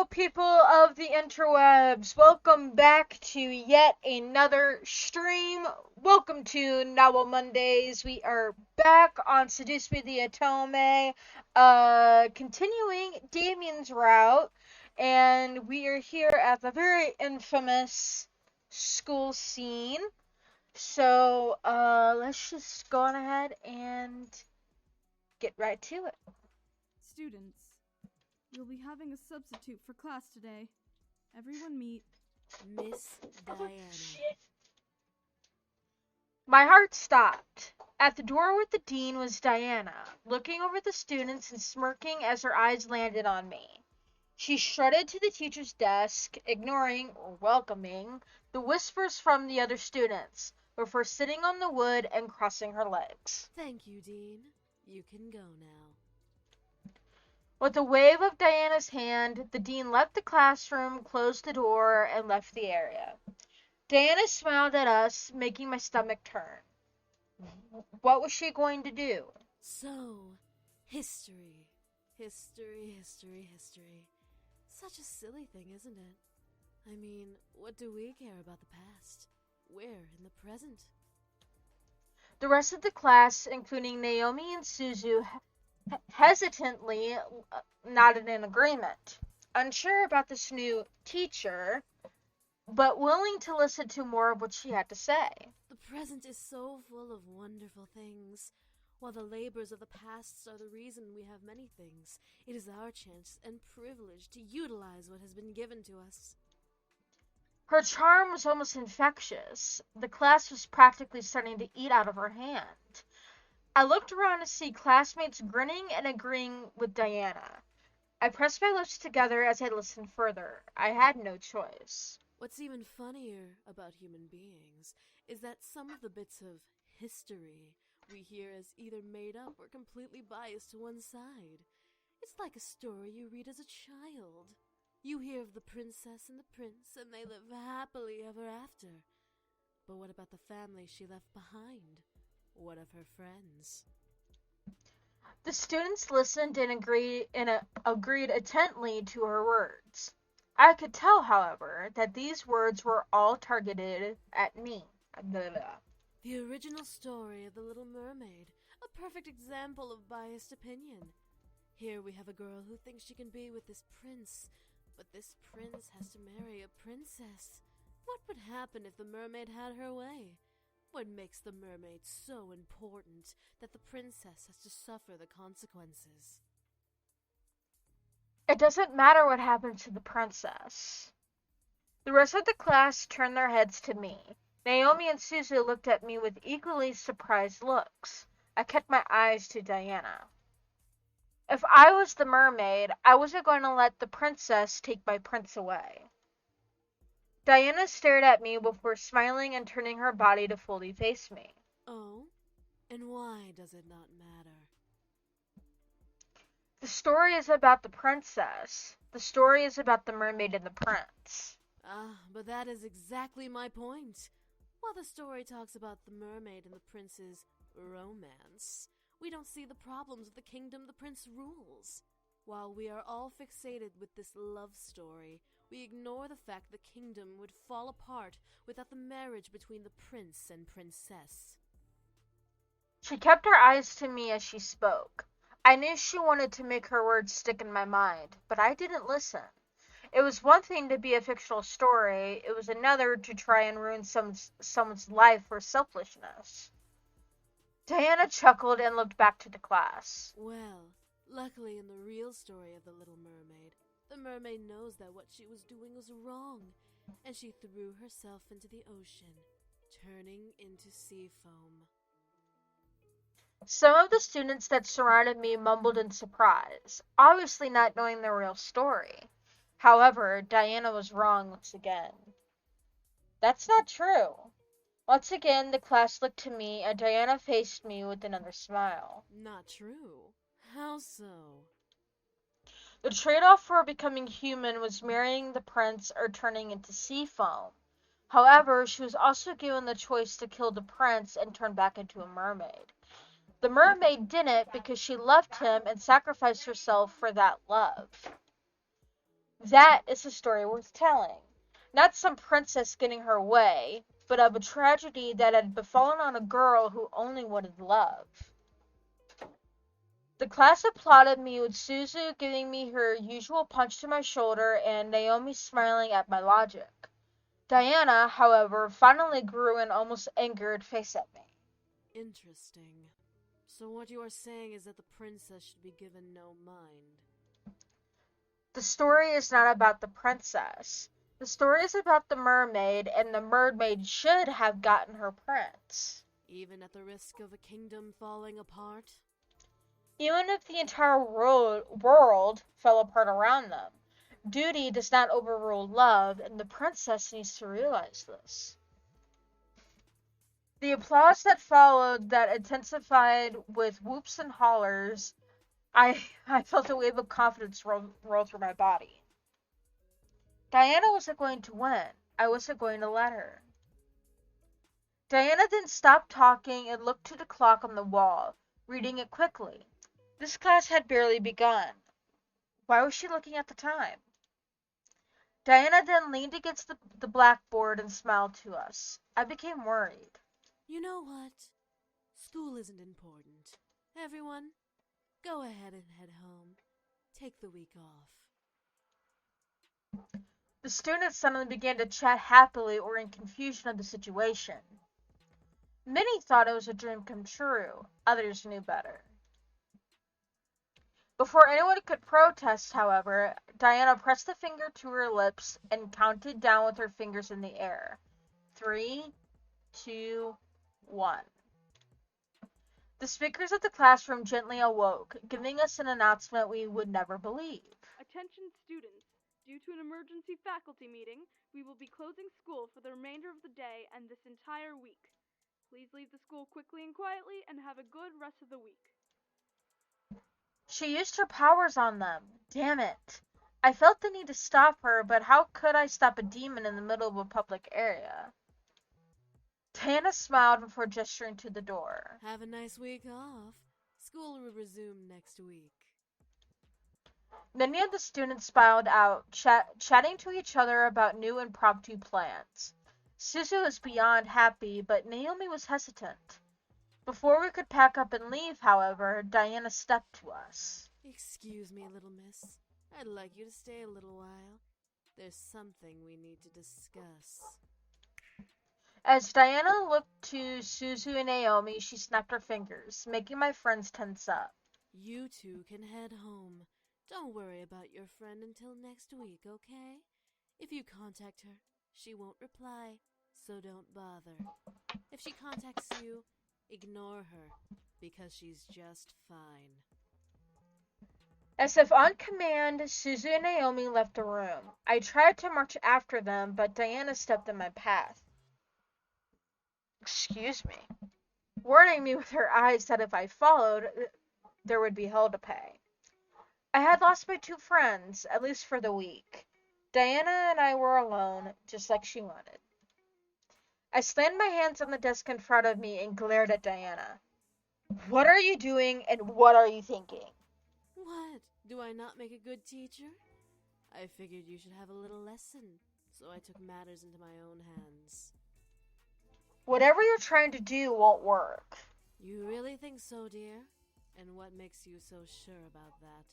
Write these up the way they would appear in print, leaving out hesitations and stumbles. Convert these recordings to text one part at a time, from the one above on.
Hello, people of the interwebs. Welcome back to yet another stream. Welcome to Novel Mondays. We are back on Seduce Me the Atome, continuing Damien's route, and we are here at the very infamous school scene. So, let's just go on ahead and get right to it. Students, you'll be having a substitute for class today. Everyone meet Miss Diana. My heart stopped. At the door with the dean was Diana, looking over the students and smirking as her eyes landed on me. She strutted to the teacher's desk, ignoring or welcoming the whispers from the other students, before sitting on the wood and crossing her legs. Thank you, Dean. You can go now. With a wave of Diana's hand, the dean left the classroom, closed the door, and left the area. Diana smiled at us, making my stomach turn. What was she going to do? So, history. History. Such a silly thing, isn't it? I mean, what do we care about the past? We're in the present. The rest of the class, including Naomi and Suzu, hesitantly nodded in agreement, unsure about this new teacher, but willing to listen to more of what she had to say. The present is so full of wonderful things. While the labors of the past are the reason we have many things, it is our chance and privilege to utilize what has been given to us. Her charm was almost infectious. The class was practically starting to eat out of her hand. I looked around to see classmates grinning and agreeing with Diana. I pressed my lips together as I listened further. I had no choice. What's even funnier about human beings is that some of the bits of history we hear as either made up or completely biased to one side. It's like a story you read as a child. You hear of the princess and the prince, and they live happily ever after. But what about the family she left behind? What of her friends? The students listened and agreed attentively to her words. I could tell, however, that these words were all targeted at me. The original story of The Little Mermaid, a perfect example of biased opinion. Here we have a girl who thinks she can be with this prince, but this prince has to marry a princess. What would happen if the mermaid had her way? What makes the mermaid so important that the princess has to suffer the consequences? It doesn't matter what happened to the princess. The rest of the class turned their heads to me. Naomi and Suzu looked at me with equally surprised looks. I kept my eyes to Diana. If I was the mermaid, I wasn't going to let the princess take my prince away. Diana stared at me before smiling and turning her body to fully face me. Oh? And why does it not matter? The story is about the princess. The story is about the mermaid and the prince. But that is exactly my point. While the story talks about the mermaid and the prince's romance, we don't see the problems of the kingdom the prince rules. While we are all fixated with this love story, we ignore the fact the kingdom would fall apart without the marriage between the prince and princess. She kept her eyes to me as she spoke. I knew she wanted to make her words stick in my mind, but I didn't listen. It was one thing to be a fictional story, it was another to try and ruin someone's life for selfishness. Diana chuckled and looked back to the class. Well, luckily in the real story of The Little Mermaid, the mermaid knows that what she was doing was wrong, and she threw herself into the ocean, turning into sea foam. Some of the students that surrounded me mumbled in surprise, obviously not knowing the real story. However, Diana was wrong once again. That's not true. Once again, the class looked to me, and Diana faced me with another smile. Not true? How so? The trade-off for becoming human was marrying the prince or turning into sea foam. However, she was also given the choice to kill the prince and turn back into a mermaid. The mermaid didn't because she loved him and sacrificed herself for that love. That is a story worth telling. Not some princess getting her way, but of a tragedy that had befallen on a girl who only wanted love. The class applauded me, with Suzu giving me her usual punch to my shoulder and Naomi smiling at my logic. Diana, however, finally grew an almost angered face at me. Interesting. So what you are saying is that the princess should be given no mind. The story is not about the princess. The story is about the mermaid, and the mermaid should have gotten her prince. Even at the risk of a kingdom falling apart? Even if the entire world fell apart around them, duty does not overrule love, and the princess needs to realize this. The applause that followed, that intensified with whoops and hollers, I felt a wave of confidence roll through my body. Diana wasn't going to win. I wasn't going to let her. Diana then stopped talking and looked to the clock on the wall, reading it quickly. This class had barely begun. Why was she looking at the time? Diana then leaned against the blackboard and smiled to us. I became worried. You know what? School isn't important. Everyone, go ahead and head home. Take the week off. The students suddenly began to chat happily or in confusion of the situation. Many thought it was a dream come true. Others knew better. Before anyone could protest, however, Diana pressed a finger to her lips and counted down with her fingers in the air. 3, 2, 1. The speakers of the classroom gently awoke, giving us an announcement we would never believe. Attention students. Due to an emergency faculty meeting, we will be closing school for the remainder of the day and this entire week. Please leave the school quickly and quietly and have a good rest of the week. She used her powers on them. Damn it. I felt the need to stop her, but how could I stop a demon in the middle of a public area? Diana smiled before gesturing to the door. Have a nice week off. School will resume next week. Many of the students filed out, chatting to each other about new impromptu plans. Suzu was beyond happy, but Naomi was hesitant. Before we could pack up and leave, however, Diana stepped to us. Excuse me, little miss. I'd like you to stay a little while. There's something we need to discuss. As Diana looked to Suzu and Naomi, she snapped her fingers, making my friends tense up. You two can head home. Don't worry about your friend until next week, okay? If you contact her, she won't reply, so don't bother. If she contacts you, ignore her, because she's just fine. As if on command, Suzu and Naomi left the room. I tried to march after them, but Diana stepped in my path. Excuse me. Warning me with her eyes that if I followed, there would be hell to pay. I had lost my two friends, at least for the week. Diana and I were alone, just like she wanted. I slammed my hands on the desk in front of me and glared at Diana. What are you doing, and what are you thinking? What? Do I not make a good teacher? I figured you should have a little lesson, so I took matters into my own hands. Whatever you're trying to do won't work. You really think so, dear? And what makes you so sure about that?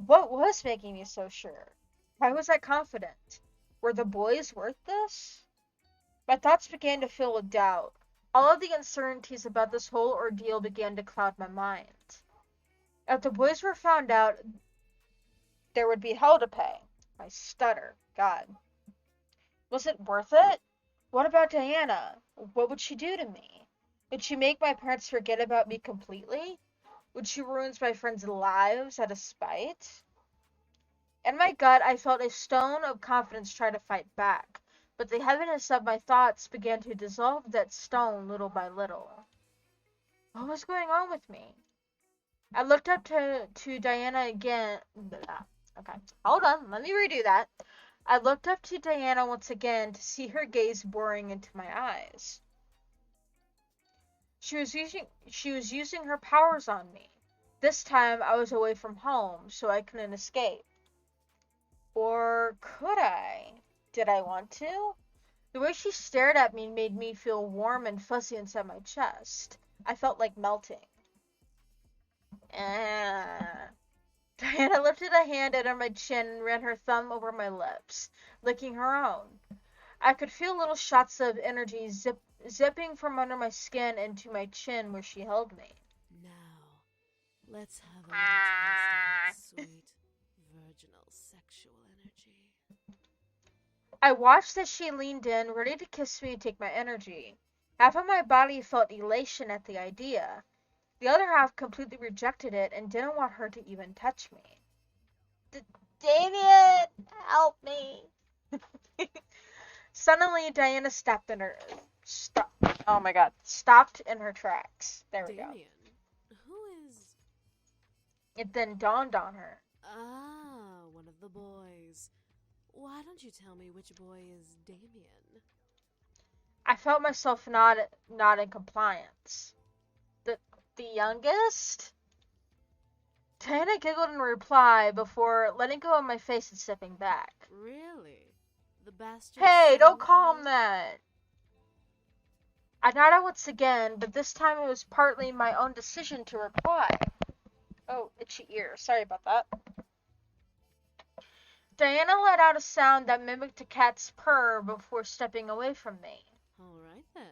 What was making me so sure? Why was I confident? Were the boys worth this? My thoughts began to fill with doubt. All of the uncertainties about this whole ordeal began to cloud my mind. If the boys were found out, there would be hell to pay. I stutter. God. Was it worth it? What about Diana? What would she do to me? Would she make my parents forget about me completely? Would she ruin my friends' lives out of spite? In my gut, I felt a stone of confidence try to fight back, but the heaviness of my thoughts began to dissolve that stone little by little. What was going on with me? I looked up to Diana again. Okay, hold on, let me redo that. I looked up to Diana once again to see her gaze boring into my eyes. She was using her powers on me. This time I was away from home, so I couldn't escape. Or could I? Did I want to? The way she stared at me made me feel warm and fuzzy inside my chest. I felt like melting. Ah. Diana lifted a hand under my chin and ran her thumb over my lips, licking her own. I could feel little shots of energy zipping from under my skin into my chin where she held me. Now, let's have a little taste of that sweet, virginal sexual energy. I watched as she leaned in, ready to kiss me and take my energy. Half of my body felt elation at the idea. The other half completely rejected it and didn't want her to even touch me. Damien, help me. Suddenly, Diana stopped in her... Oh my god. Stopped in her tracks. There we Damien, who is... It then dawned on her. Ah, one of the boys. Why don't you tell me which boy is Damien? I felt myself not in compliance. The youngest? Diana giggled in reply before letting go of my face and stepping back. Really? The bastard... Hey, don't son call of- him that! I nodded once again, but this time it was partly my own decision to reply. Oh, itchy ear. Sorry about that. Diana let out a sound that mimicked a cat's purr before stepping away from me. All right, then.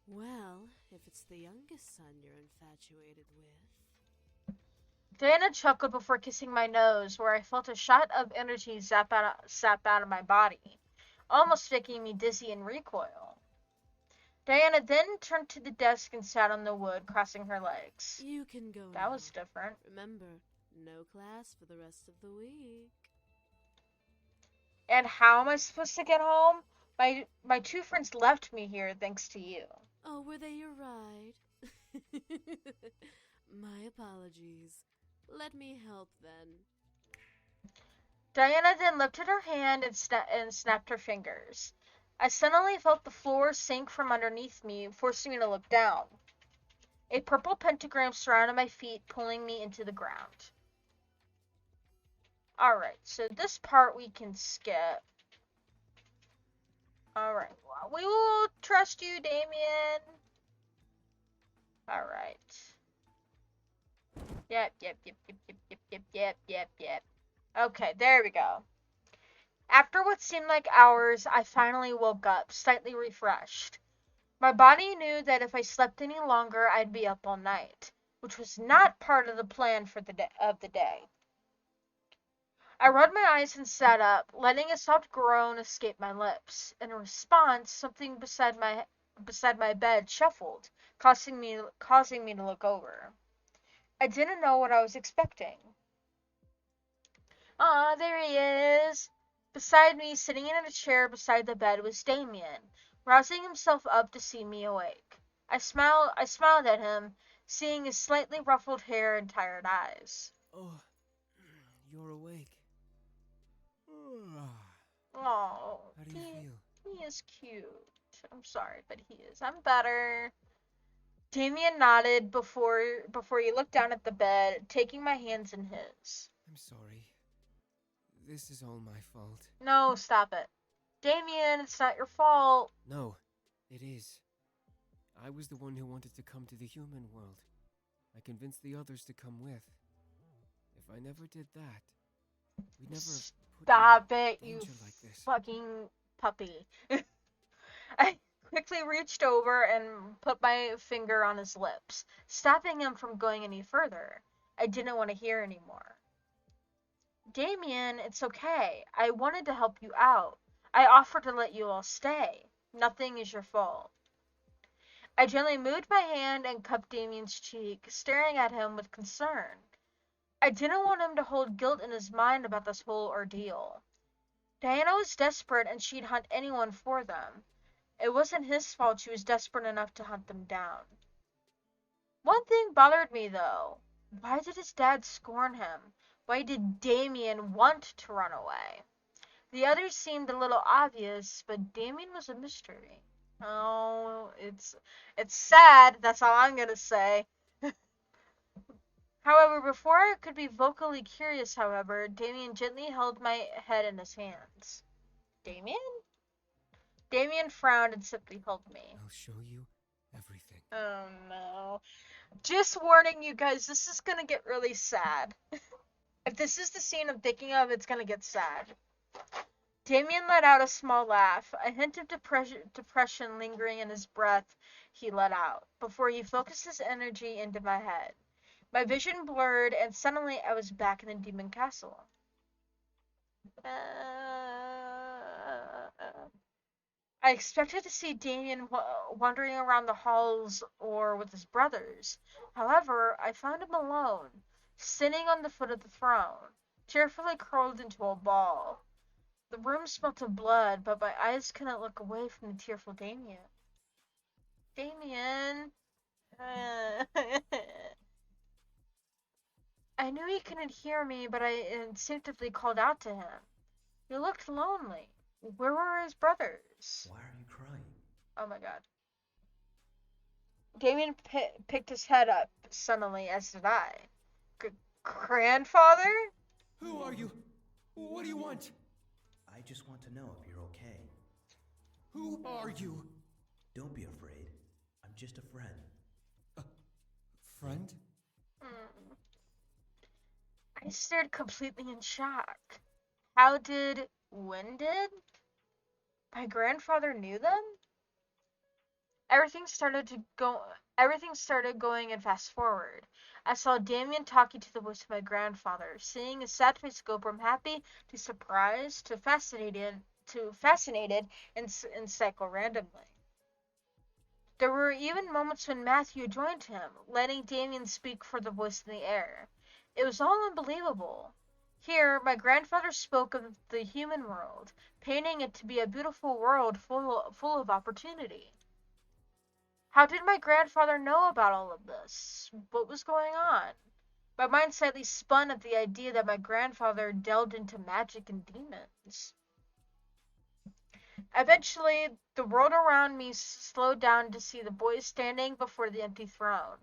Well, if it's the youngest son you're infatuated with... Diana chuckled before kissing my nose, where I felt a shot of energy zap out of my body, almost making me dizzy and recoil. Diana then turned to the desk and sat on the wood, crossing her legs. You can go That now. was different. Remember, no class for the rest of the week. And how am I supposed to get home? My two friends left me here thanks to you. Oh, were they your ride? My apologies. Let me help then. Diana then lifted her hand and snapped her fingers. I suddenly felt the floor sink from underneath me, forcing me to look down. A purple pentagram surrounded my feet, pulling me into the ground. Alright, so this part we can skip. Alright, well, we will trust you, Damien. Alright. Yep. Okay, there we go. After what seemed like hours, I finally woke up, slightly refreshed. My body knew that if I slept any longer, I'd be up all night, which was not part of the plan for the day. I rubbed my eyes and sat up, letting a soft groan escape my lips. In response, something beside my bed shuffled, causing me to look over. I didn't know what I was expecting. Ah, there he is. Beside me, sitting in a chair beside the bed, was Damien, rousing himself up to see me awake. I smiled at him, seeing his slightly ruffled hair and tired eyes. Oh, you're awake. Oh, How do you feel? he is cute. I'm sorry, but he is. I'm better. Damien nodded before he looked down at the bed, taking my hands in his. I'm sorry. This is all my fault. No, stop it. Damien, it's not your fault. No, it is. I was the one who wanted to come to the human world. I convinced the others to come with. If I never did that, we'd never have put Stop you in it, you danger like this. fucking puppy. I quickly reached over and put my finger on his lips, stopping him from going any further. I didn't want to hear anymore. Damien, it's okay. I wanted to help you out. I offered to let you all stay. Nothing is your fault. I gently moved my hand and cupped Damien's cheek, staring at him with concern. I didn't want him to hold guilt in his mind about this whole ordeal. Diana was desperate and she'd hunt anyone for them. It wasn't his fault she was desperate enough to hunt them down. One thing bothered me, though. Why did his dad scorn him? Why did Damien want to run away? The others seemed a little obvious, but Damien was a mystery. Oh, it's sad, that's all I'm gonna say. However, before I could be vocally curious, however, Damien gently held my head in his hands. Damien? Damien frowned and simply held me. I'll show you everything. Oh no. Just warning you guys, this is gonna get really sad. If this is the scene I'm thinking of, it's gonna get sad. Damien let out a small laugh, a hint of depression lingering in his breath he let out, before he focused his energy into my head. My vision blurred, and suddenly I was back in the demon castle. I expected to see Damien wandering around the halls or with his brothers. However, I found him alone, sitting on the foot of the throne, tearfully curled into a ball. The room smelt of blood, but my eyes couldn't look away from the tearful Damien. Damien. I knew he couldn't hear me, but I instinctively called out to him. He looked lonely. Where were his brothers? Why are you crying? Oh my god. Damien picked his head up suddenly, as did I. Grandfather? Who are you? What do you want? I just want to know if you're okay. Who are you? Don't be afraid. I'm just a friend. A friend? I stared completely in shock. How did... When did? My grandfather knew them? Everything started going in fast forward. I saw Damien talking to the voice of my grandfather, seeing his sad face go from happy to surprised to fascinated and cycle randomly. There were even moments when Matthew joined him, letting Damien speak for the voice in the air. It was all unbelievable. Here, my grandfather spoke of the human world, painting it to be a beautiful world full of opportunity. How did my grandfather know about all of this? What was going on? My mind slightly spun at the idea that my grandfather delved into magic and demons. Eventually, the world around me slowed down to see the boys standing before the empty throne.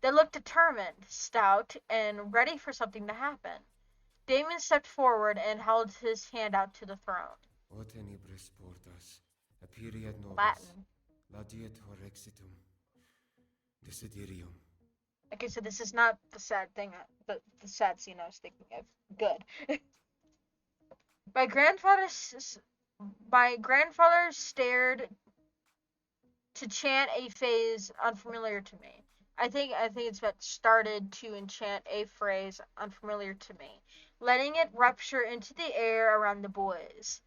They looked determined, stout, and ready for something to happen. Damien stepped forward and held his hand out to the throne. O tenebris portas, aperiat nobis, Latin. laudetur exitum, desiderium. Okay, so this is not the sad thing, the sad scene I was thinking of. Good. My grandfather stared to chant a phrase unfamiliar to me. I think it's that started to enchant a phrase unfamiliar to me, letting it rupture into the air around the boys.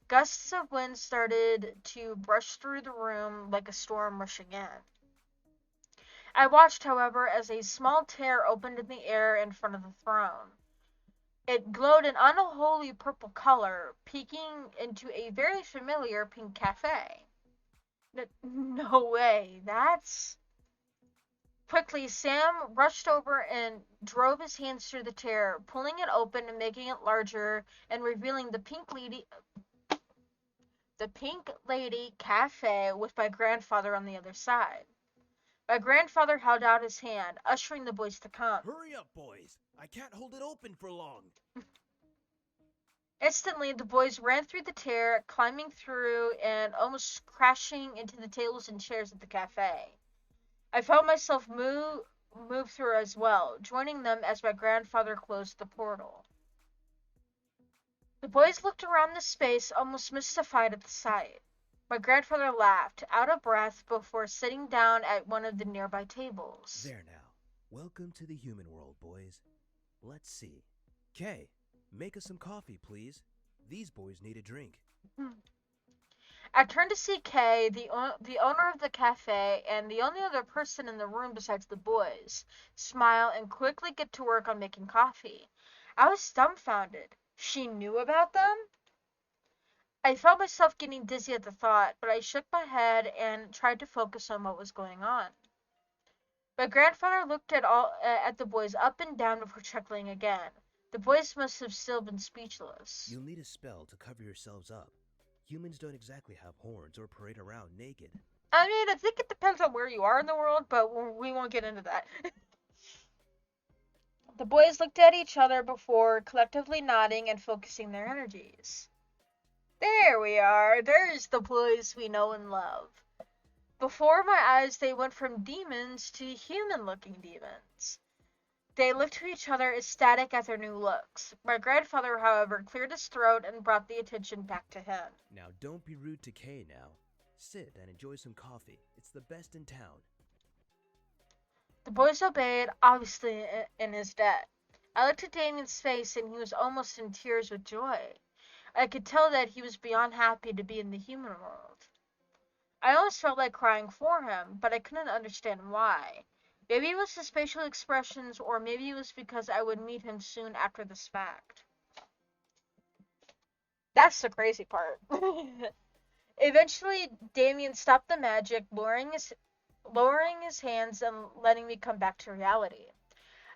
Gusts of wind started to brush through the room like a storm rushing in. I watched, however, as a small tear opened in the air in front of the throne. It glowed an unholy purple color, peeking into a very familiar pink cafe. No way, that's... Quickly, Sam rushed over and drove his hands through the tear, pulling it open and making it larger and revealing the Pink Lady Cafe with my grandfather on the other side. My grandfather held out his hand, ushering the boys to come. Hurry up, boys! I can't hold it open for long. Instantly, the boys ran through the tear, climbing through and almost crashing into the tables and chairs at the cafe. I felt myself move through as well, joining them as my grandfather closed the portal. The boys looked around the space, almost mystified at the sight. My grandfather laughed, out of breath, before sitting down at one of the nearby tables. There now. Welcome to the human world, boys. Let's see. Kay, make us some coffee, please. These boys need a drink. I turned to see Kay, the owner of the cafe, and the only other person in the room besides the boys, smile and quickly get to work on making coffee. I was dumbfounded. She knew about them? I felt myself getting dizzy at the thought, but I shook my head and tried to focus on what was going on. My grandfather looked at the boys up and down before chuckling again. The boys must have still been speechless. You'll need a spell to cover yourselves up. Humans don't exactly have horns or parade around naked. I mean, I think it depends on where you are in the world, but we won't get into that. The boys looked at each other before collectively nodding and focusing their energies. There we are. There's the boys we know and love. Before my eyes, they went from demons to human-looking demons. They looked to each other, ecstatic at their new looks. My grandfather, however, cleared his throat and brought the attention back to him. Now don't be rude to Kay now. Sit and enjoy some coffee. It's the best in town. The boys obeyed, obviously in his debt. I looked at Damien's face and he was almost in tears with joy. I could tell that he was beyond happy to be in the human world. I almost felt like crying for him, but I couldn't understand why. Maybe it was his facial expressions, or maybe it was because I would meet him soon after this fact. That's the crazy part. Eventually, Damien stopped the magic, lowering his hands and letting me come back to reality.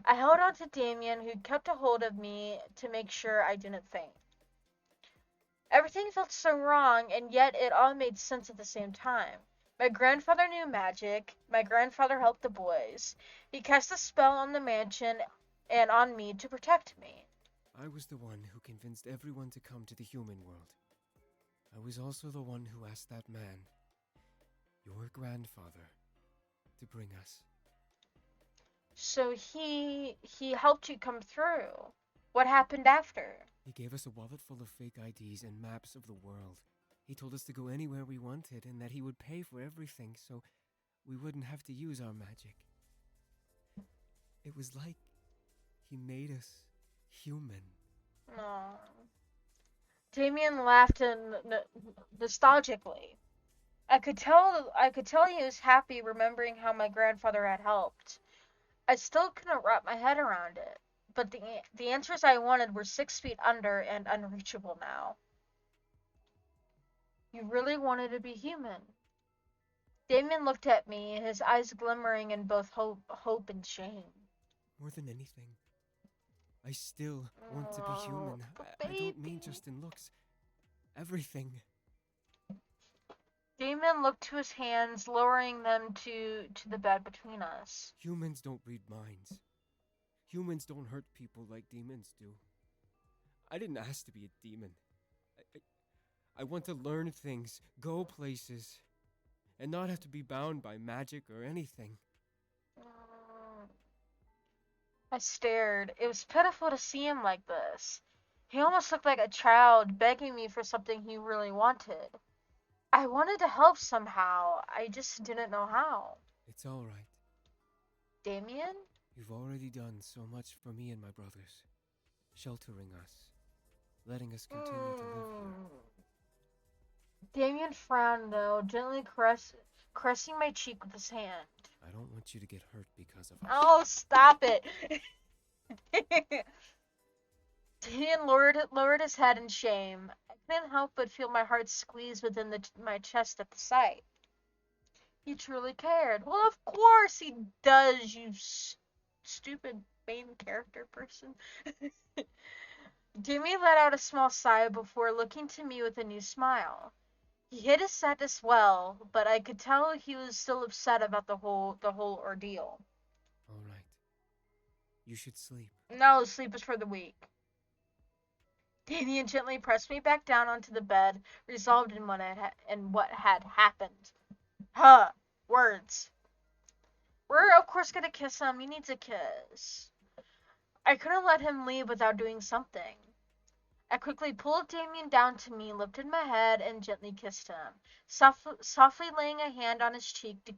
I held on to Damien, who kept a hold of me to make sure I didn't faint. Everything felt so wrong, and yet it all made sense at the same time. My grandfather knew magic. My grandfather helped the boys. He cast a spell on the mansion and on me to protect me. I was the one who convinced everyone to come to the human world. I was also the one who asked that man, your grandfather, to bring us. So he helped you come through. What happened after? He gave us a wallet full of fake IDs and maps of the world. He told us to go anywhere we wanted and that he would pay for everything so we wouldn't have to use our magic. It was like he made us human. Aww. Damien laughed nostalgically. I could tell he was happy remembering how my grandfather had helped. I still couldn't wrap my head around it, but the answers I wanted were 6 feet under and unreachable now. You really wanted to be human. Damien looked at me, his eyes glimmering in both hope and shame. More than anything, I still want to be human. I don't mean just in looks. Everything. Damien looked to his hands, lowering them to the bed between us. Humans don't read minds. Humans don't hurt people like demons do. I didn't ask to be a demon. I want to learn things, go places, and not have to be bound by magic or anything. I stared. It was pitiful to see him like this. He almost looked like a child begging me for something he really wanted. I wanted to help somehow. I just didn't know how. It's all right. Damien? You've already done so much for me and my brothers. Sheltering us. Letting us continue to live here. Damien frowned, though, gently caressing my cheek with his hand. I don't want you to get hurt because of us. Oh, stop it! Damien lowered his head in shame. I couldn't help but feel my heart squeeze within my chest at the sight. He truly cared. Well, of course he does, you stupid main character person. Damien let out a small sigh before looking to me with a new smile. He hid his sadness well, but I could tell he was still upset about the whole ordeal. All right. You should sleep. No, sleep is for the weak. Damien gently pressed me back down onto the bed, resolved in what had happened. Huh, words. We're of course gonna kiss him. He needs a kiss. I couldn't let him leave without doing something. I quickly pulled Damien down to me, lifted my head, and gently kissed him, softly laying a hand on his cheek to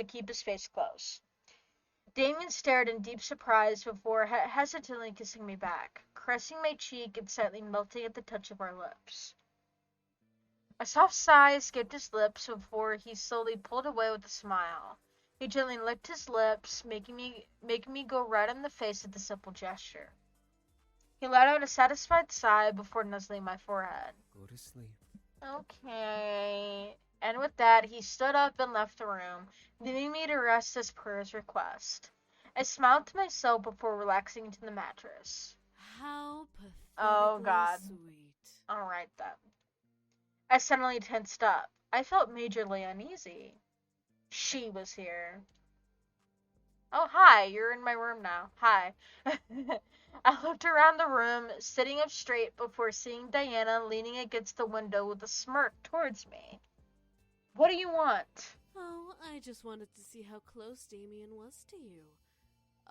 keep his face close. Damien stared in deep surprise before hesitantly kissing me back, caressing my cheek and slightly melting at the touch of our lips. A soft sigh escaped his lips before he slowly pulled away with a smile. He gently licked his lips, making me go red in the face at the simple gesture. He let out a satisfied sigh before nuzzling my forehead. Go to sleep. Okay. And with that, he stood up and left the room, leaving me to rest as per his request. I smiled to myself before relaxing into the mattress. How pathetically Oh, God. sweet. Alright then. I suddenly tensed up. I felt majorly uneasy. She was here. Oh, hi, you're in my room now. Hi. I looked around the room, sitting up straight before seeing Diana leaning against the window with a smirk towards me. What do you want? Oh, I just wanted to see how close Damien was to you.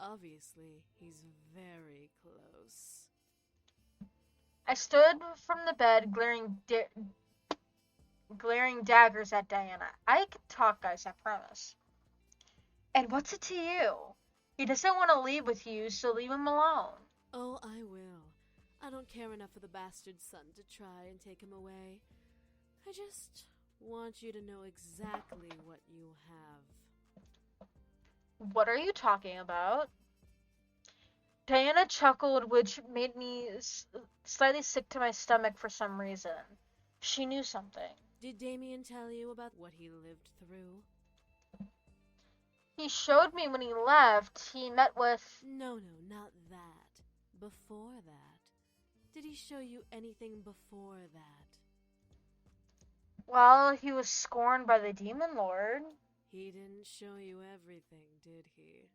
Obviously, he's very close. I stood from the bed, glaring daggers at Diana. I can talk, guys, I promise. And what's it to you? He doesn't want to leave with you, so leave him alone. Oh, I will. I don't care enough for the bastard son to try and take him away. I just want you to know exactly what you have. What are you talking about? Diana chuckled, which made me slightly sick to my stomach for some reason. She knew something. Did Damien tell you about what he lived through? He showed me when he left. He met with... No, not that. Before that. Did he show you anything before that? Well, he was scorned by the Demon Lord. He didn't show you everything, did he?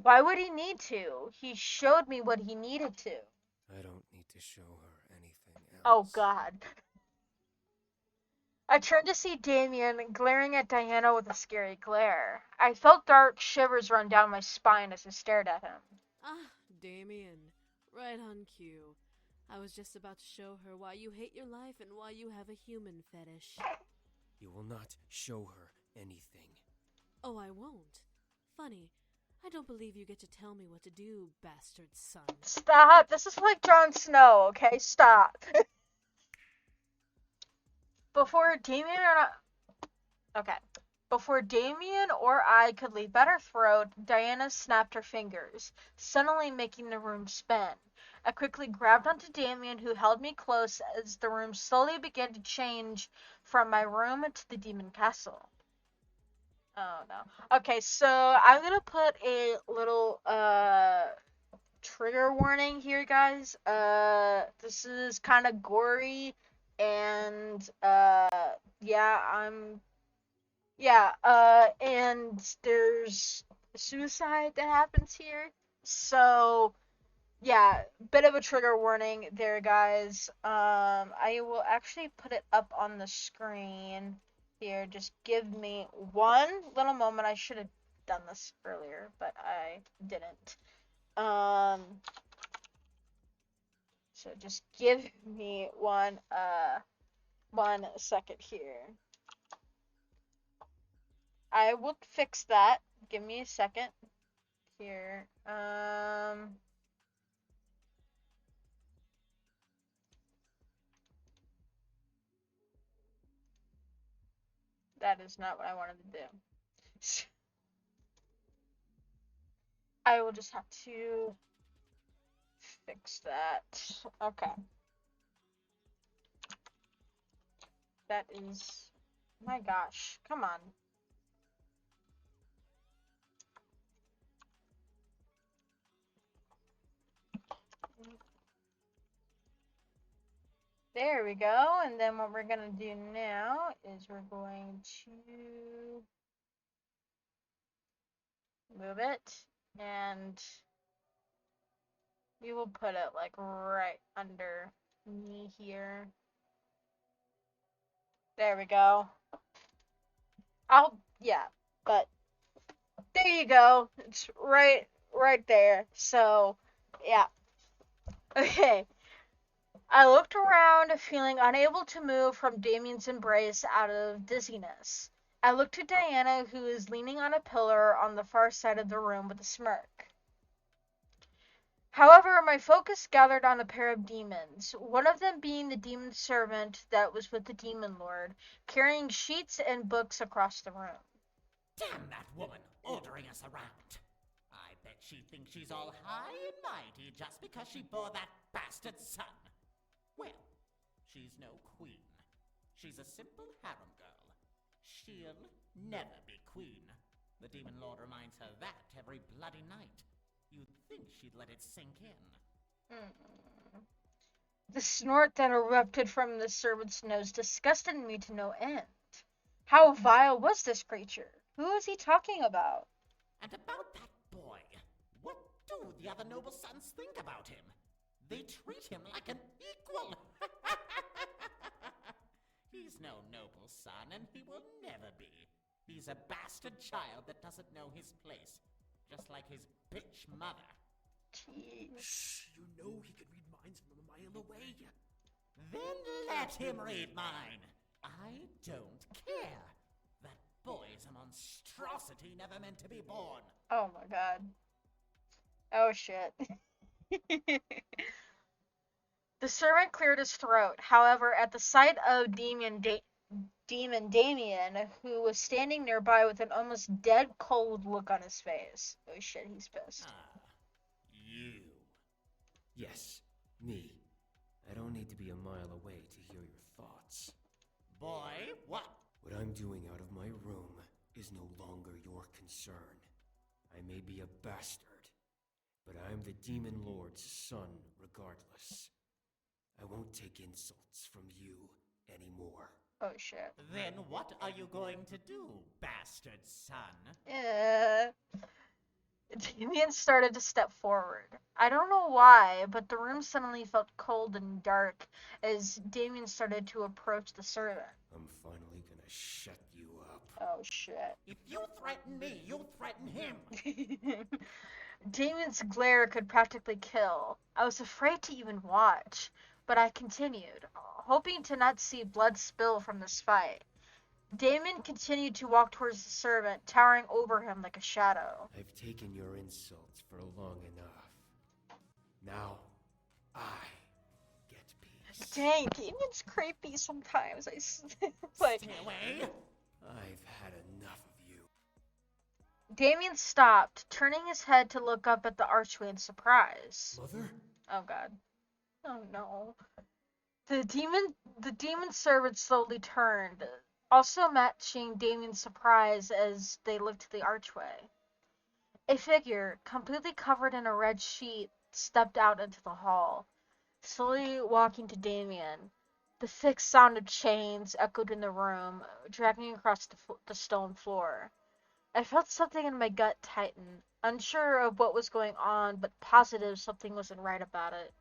Why would he need to? He showed me what he needed to. I don't need to show her anything else. Oh, God. I turned to see Damien glaring at Diana with a scary glare. I felt dark shivers run down my spine as I stared at him. Ah, Damien. Right on cue. I was just about to show her why you hate your life and why you have a human fetish. You will not show her anything. Oh, I won't. Funny. I don't believe you get to tell me what to do, bastard son. Stop! This is like Jon Snow, okay? Stop. Before Damien or I could leave at her throat, Diana snapped her fingers, suddenly making the room spin. I quickly grabbed onto Damien, who held me close as the room slowly began to change from my room to the demon castle. Oh no. Okay, so I'm gonna put a little trigger warning here, guys. This is kind of gory, and and there's suicide that happens here. So yeah, bit of a trigger warning there, guys. I will actually put it up on the screen here. Just give me one little moment. I should have done this earlier, but I didn't. So just give me one second here. I will fix that. Give me a second here. That is not what I wanted to do. I will just have to fix that. Okay. That is... My gosh. Come on. There we go. And then what we're going to do now is we're going to move it. And we will put it like right under me here. There we go. But there you go. It's right there. So, yeah. Okay. I looked around, feeling unable to move from Damien's embrace out of dizziness. I looked at Diana, who is leaning on a pillar on the far side of the room with a smirk. However, my focus gathered on a pair of demons, one of them being the demon servant that was with the Demon Lord, carrying sheets and books across the room. Damn that woman, ordering us around. I bet she thinks she's all high and mighty just because she bore that bastard son. Well, she's no queen. She's a simple harem girl. She'll never be queen. The Demon Lord reminds her that every bloody night. You'd think she'd let it sink in. The snort that erupted from the servant's nose disgusted me to no end. How vile was this creature? Who was he talking about? And about that boy, what do the other noble sons think about him? They treat him like an equal. He's no noble son, and he will never be. He's a bastard child that doesn't know his place, just like his bitch mother. Jeez. Shh, you know he could read minds from a mile away. Then let him read mine. I don't care. That boy's a monstrosity never meant to be born. Oh my god. Oh shit. The servant cleared his throat. However, at the sight of Demon Damien, who was standing nearby with an almost dead cold look on his face. Oh shit, he's pissed. Ah, you. Yes, me. I don't need to be a mile away to hear your thoughts. Boy, what? What I'm doing out of my room is no longer your concern. I may be a bastard, but I'm the Demon Lord's son regardless. I won't take insults from you anymore. Oh shit. Then what are you going to do, bastard son? Damien started to step forward. I don't know why, but the room suddenly felt cold and dark as Damien started to approach the servant. I'm finally gonna shut you up. Oh shit. If you threaten me, you threaten him. Damien's glare could practically kill. I was afraid to even watch, but I continued, hoping to not see blood spill from this fight. Damien continued to walk towards the servant, towering over him like a shadow. I've taken your insults for long enough. Now, I get peace. Dang, Damien's creepy sometimes. Like, Stay away. I've had enough of you. Damien stopped, turning his head to look up at the archway in surprise. Mother? Oh god. Oh no. The demon servant slowly turned, also matching Damien's surprise as they looked to the archway. A figure, completely covered in a red sheet, stepped out into the hall, slowly walking to Damien. The thick sound of chains echoed in the room, dragging across the stone floor. I felt something in my gut tighten, unsure of what was going on, but positive something wasn't right about it.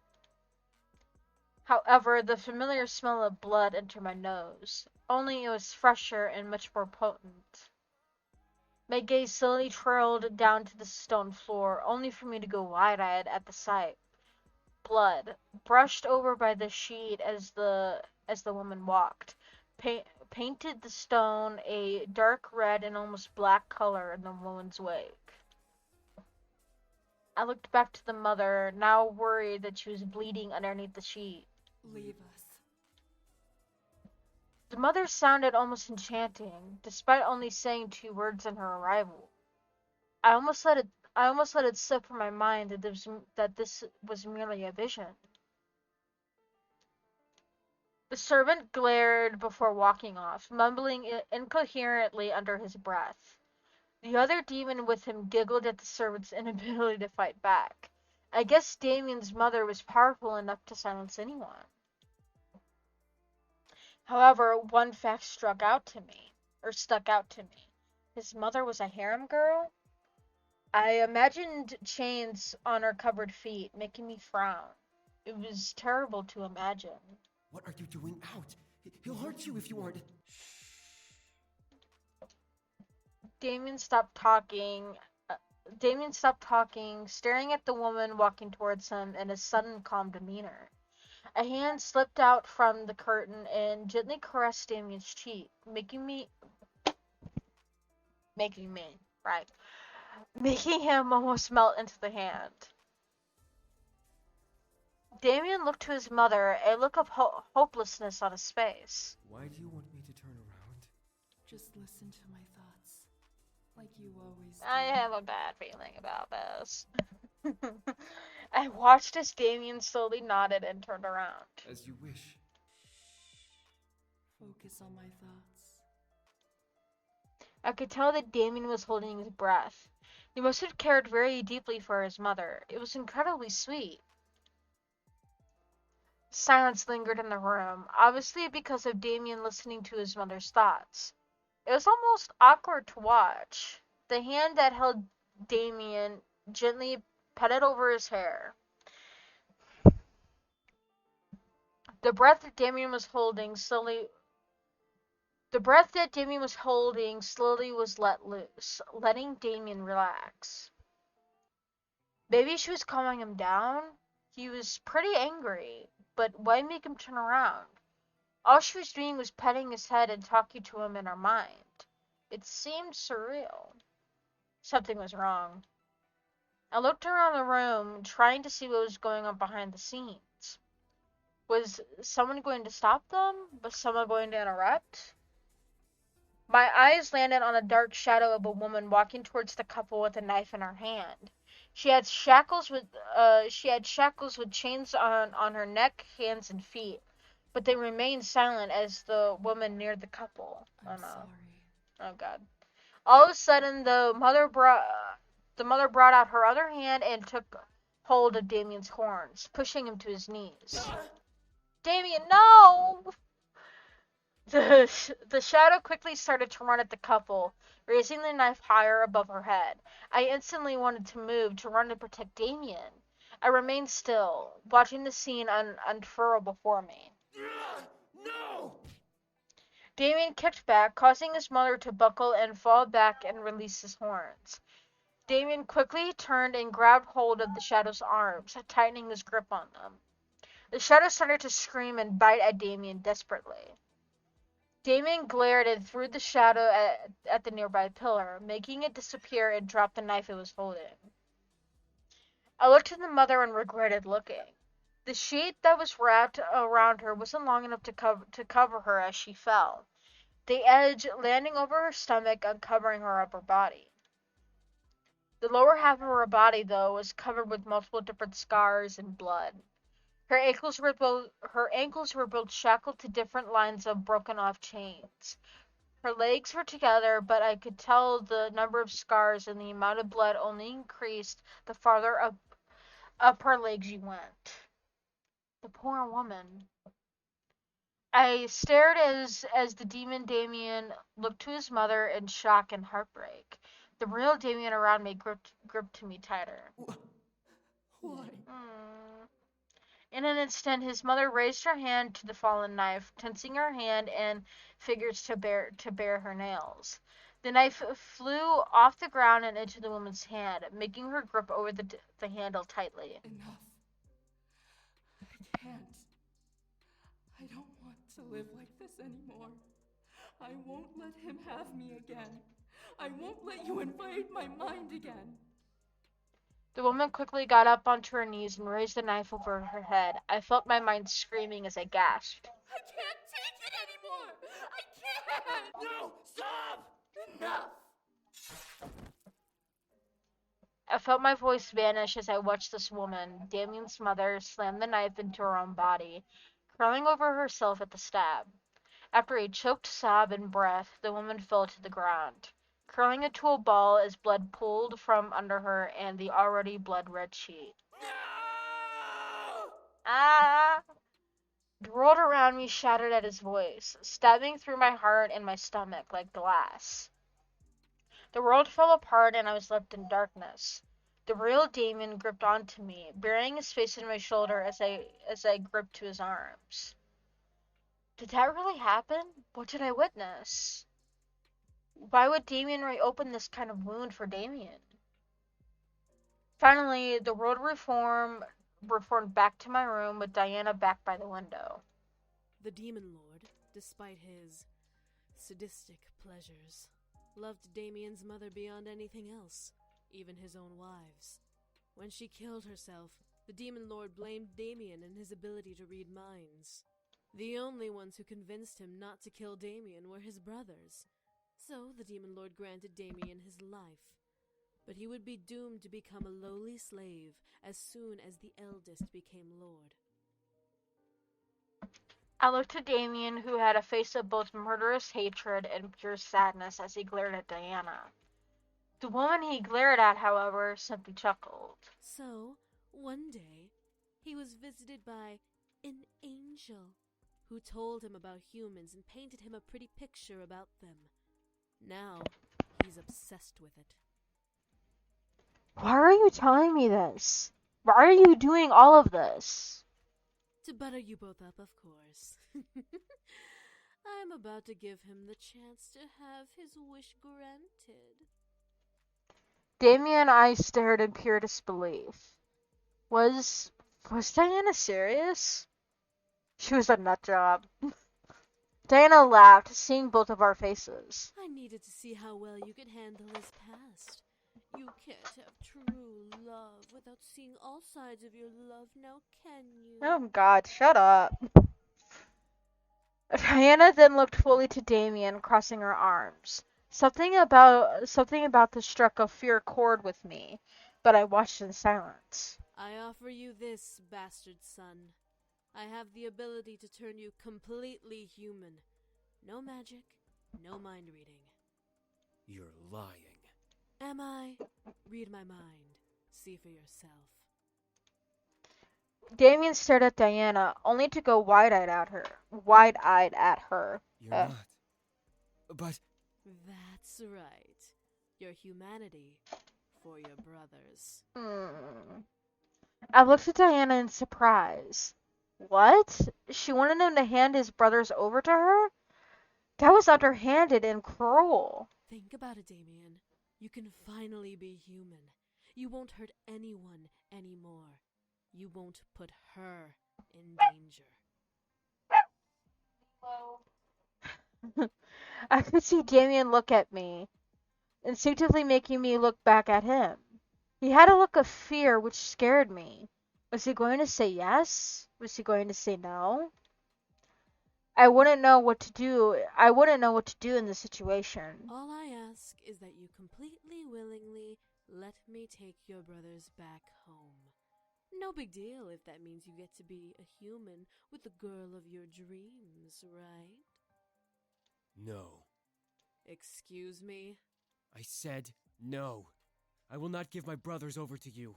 However, the familiar smell of blood entered my nose, only it was fresher and much more potent. My gaze slowly trailed down to the stone floor, only for me to go wide-eyed at the sight. Blood, brushed over by the sheet as the woman walked, painted the stone a dark red and almost black color in the woman's wake. I looked back to the mother, now worried that she was bleeding underneath the sheet. Leave us. The mother sounded almost enchanting, despite only saying 2 words on her arrival. I almost let it slip from my mind that this was merely a vision. The servant glared before walking off, mumbling incoherently under his breath. The other demon with him giggled at the servant's inability to fight back. I guess Damien's mother was powerful enough to silence anyone. However, one fact stuck out to me. His mother was a harem girl? I imagined chains on her covered feet, making me frown. It was terrible to imagine. What are you doing out? He'll hurt you if you aren't. Damien stopped talking, staring at the woman walking towards him in a sudden calm demeanor. A hand slipped out from the curtain and gently caressed Damien's cheek, making him almost melt into the hand. Damien looked to his mother, a look of hopelessness on his face. Why do you want me to turn around? Just listen to my thoughts. Like you always do. I have a bad feeling about this. I watched as Damien slowly nodded and turned around. As you wish. Focus on my thoughts. I could tell that Damien was holding his breath. He must have cared very deeply for his mother. It was incredibly sweet. Silence lingered in the room, obviously because of Damien listening to his mother's thoughts. It was almost awkward to watch. The hand that held Damien, gently petted over his hair. The breath that Damien was holding slowly was let loose, letting Damien relax. Maybe she was calming him down? He was pretty angry, but why make him turn around? All she was doing was petting his head and talking to him in her mind. It seemed surreal. Something was wrong. I looked around the room, trying to see what was going on behind the scenes. Was someone going to stop them? Was someone going to interrupt? My eyes landed on a dark shadow of a woman walking towards the couple with a knife in her hand. She had shackles with chains on her neck, hands, and feet, but they remained silent as the woman neared the couple. I'm Oh no. sorry. Oh God. All of a sudden, the mother brought out her other hand and took hold of Damien's horns, pushing him to his knees. Damien, no! The shadow quickly started to run at the couple, raising the knife higher above her head. I instantly wanted to move, to run to protect Damien. I remained still, watching the scene unfurl before me. No! Damien kicked back, causing his mother to buckle and fall back and release his horns. Damien quickly turned and grabbed hold of the shadow's arms, tightening his grip on them. The shadow started to scream and bite at Damien desperately. Damien glared and threw the shadow at the nearby pillar, making it disappear and drop the knife it was holding. I looked at the mother and regretted looking. The sheet that was wrapped around her wasn't long enough to cover her as she fell, the edge landing over her stomach, uncovering her upper body. The lower half of her body, though, was covered with multiple different scars and blood. Her ankles were both shackled to different lines of broken off chains. Her legs were together, but I could tell the number of scars and the amount of blood only increased the farther up her legs you went. The poor woman. I stared as the demon Damien looked to his mother in shock and heartbreak. The real Damien around me gripped to me tighter. Why? In an instant, his mother raised her hand to the fallen knife, tensing her hand and fingers to bare her nails. The knife flew off the ground and into the woman's hand, making her grip over the handle tightly. Enough. I can't. I don't want to live like this anymore. I won't let him have me again. I won't let you invade my mind again. The woman quickly got up onto her knees and raised the knife over her head. I felt my mind screaming as I gasped. I can't take it anymore! I can't! No! Stop! Enough! I felt my voice vanish as I watched this woman, Damien's mother, slam the knife into her own body, curling over herself at the stab. After a choked sob and breath, the woman fell to the ground, curling into a ball as blood pooled from under her and the already blood-red sheet. No! Ah! The world around me shattered at his voice, stabbing through my heart and my stomach like glass. The world fell apart and I was left in darkness. The real Damien gripped onto me, burying his face in my shoulder as I gripped to his arms. Did that really happen? What did I witness? Why would Damien reopen this kind of wound for Damien? Finally, the world reformed back to my room with Diana back by the window. The Demon Lord, despite his sadistic pleasures, loved Damien's mother beyond anything else, even his own wives. When she killed herself, the Demon Lord blamed Damien and his ability to read minds. The only ones who convinced him not to kill Damien were his brothers. So the Demon Lord granted Damien his life. But he would be doomed to become a lowly slave as soon as the eldest became lord. I looked at Damien, who had a face of both murderous hatred and pure sadness as he glared at Diana. The woman he glared at, however, simply chuckled. So, one day, he was visited by an angel who told him about humans and painted him a pretty picture about them. Now, he's obsessed with it. Why are you telling me this? Why are you doing all of this? To butter you both up, of course. I'm about to give him the chance to have his wish granted. Damien and I stared in pure disbelief. Was Diana serious? She was a nut job. Diana laughed, seeing both of our faces. I needed to see how well you could handle his past. You can't have true love without seeing all sides of your love, now can you? Oh god, shut up. Diana then looked fully to Damien, crossing her arms. Something about this struck a fear chord with me, but I watched in silence. I offer you this, bastard son. I have the ability to turn you completely human. No magic, no mind reading. You're lying. Am I? Read my mind. See for yourself. Damien stared at Diana, only to go wide-eyed at her. You're not. But That's right. Your humanity for your brothers. I looked at Diana in surprise. What? She wanted him to hand his brothers over to her? That was underhanded and cruel. Think about it, Damien. You can finally be human. You won't hurt anyone anymore. You won't put her in danger. I could see Damien look at me, instinctively making me look back at him. He had a look of fear which scared me. Was he going to say yes? Was he going to say no? I wouldn't know what to do. I wouldn't know what to do in this situation. All I ask is that you completely willingly let me take your brothers back home. No big deal if that means you get to be a human with the girl of your dreams, right? no. Excuse me? I said no. I will not give my brothers over to you.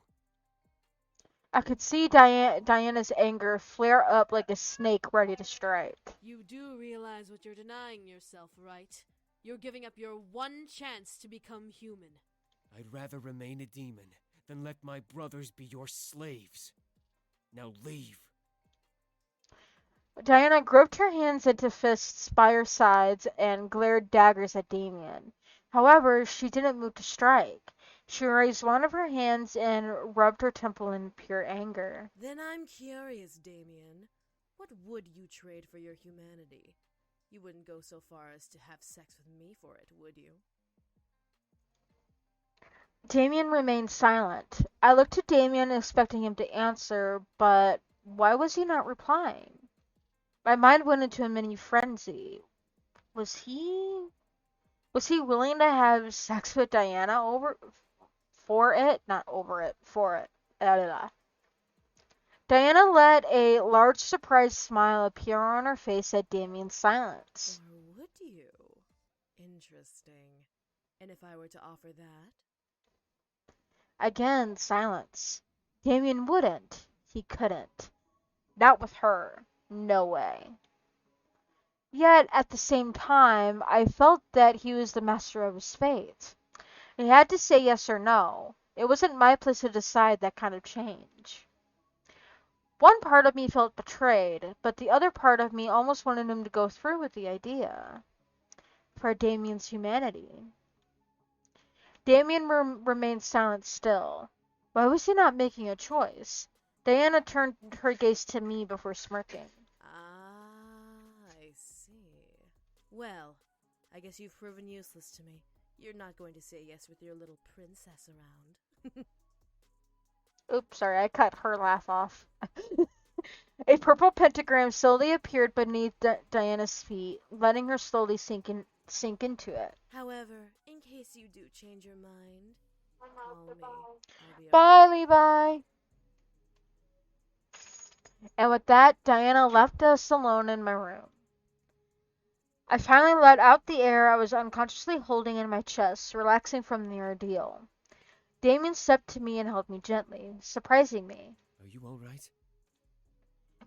I could see Diana's anger flare up like a snake ready to strike. You do realize what you're denying yourself, right? You're giving up your one chance to become human. I'd rather remain a demon than let my brothers be your slaves. Now leave. Diana gripped her hands into fists by her sides and glared daggers at Damien. However, she didn't move to strike. She raised one of her hands and rubbed her temple in pure anger. Then I'm curious, Damien. What would you trade for your humanity? You wouldn't go so far as to have sex with me for it, would you? Damien remained silent. I looked at Damien expecting him to answer, but why was he not replying? My mind went into a mini frenzy. Was he willing to have sex with Diana for it? Not over it, for it. Diana let a large surprised smile appear on her face at Damien's silence. Or would you? Interesting. And if I were to offer that? Again, silence. Damien wouldn't. He couldn't. Not with her. No way. Yet, at the same time, I felt that he was the master of his fate. He had to say yes or no. It wasn't my place to decide that kind of change. One part of me felt betrayed, but the other part of me almost wanted him to go through with the idea. For Damien's humanity. Damien remained silent still. Why was he not making a choice? Diana turned her gaze to me before smirking. I see. Well, I guess you've proven useless to me. You're not going to say yes with your little princess around. Oops, sorry, I cut her laugh off. A purple pentagram slowly appeared beneath Diana's feet, letting her slowly sink into it. However, in case you do change your mind, call me. I'll be Bye, Levi. And with that, Diana left us alone in my room. I finally let out the air I was unconsciously holding in my chest, relaxing from the ordeal. Damien stepped to me and held me gently, surprising me. Are you all right?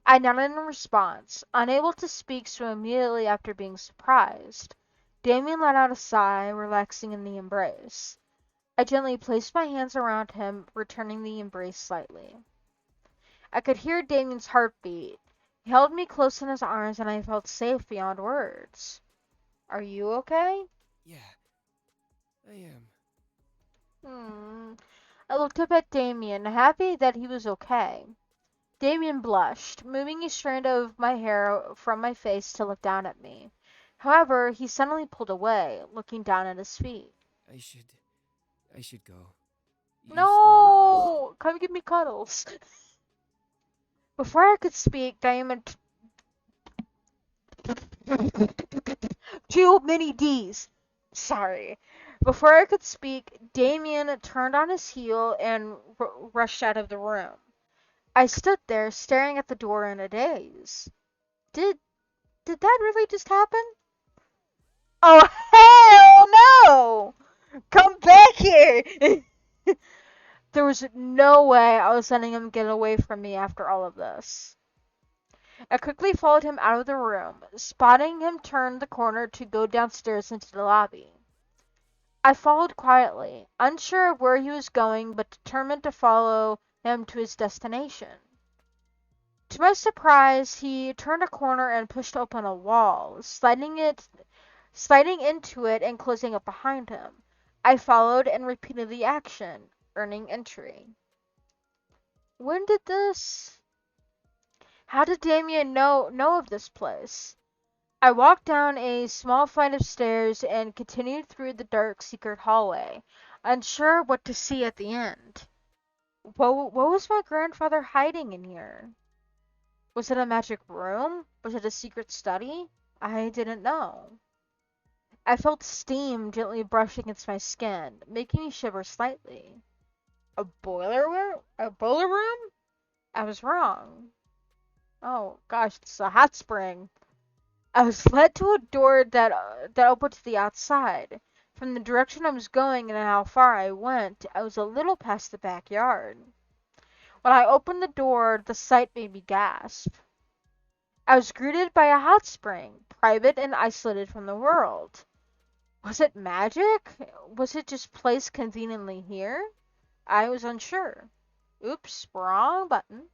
I nodded in response, unable to speak so immediately after being surprised. Damien let out a sigh, relaxing in the embrace. I gently placed my hands around him, returning the embrace slightly. I could hear Damien's heartbeat. He held me close in his arms and I felt safe beyond words. Are you okay? Yeah, I am. I looked up at Damien, happy that he was okay. Damien blushed, moving a strand of my hair from my face to look down at me. However, he suddenly pulled away, looking down at his feet. I should go. You still need No! Come give me cuddles. Before I could speak, Damien... Too many D's. Sorry. Before I could speak, Damien turned on his heel and rushed out of the room. I stood there, staring at the door in a daze. Did that really just happen? Oh, hell no! Come back here! There was no way I was letting him get away from me after all of this. I quickly followed him out of the room, spotting him turn the corner to go downstairs into the lobby. I followed quietly, unsure of where he was going, but determined to follow him to his destination. To my surprise, he turned a corner and pushed open a wall, sliding into it and closing it behind him. I followed and repeated the action, earning entry. How did Damien know of this place? I walked down a small flight of stairs and continued through the dark secret hallway, unsure what to see at the end. What was my grandfather hiding in here? Was it a magic room? Was it a secret study? I didn't know. I felt steam gently brush against my skin, making me shiver slightly. A boiler room? A boiler room? I was wrong. Oh gosh, it's a hot spring. I was led to a door that opened to the outside. From the direction I was going and how far I went, I was a little past the backyard. When I opened the door, the sight made me gasp. I was greeted by a hot spring, private and isolated from the world. Was it magic? Was it just placed conveniently here? I was unsure. Oops, wrong button.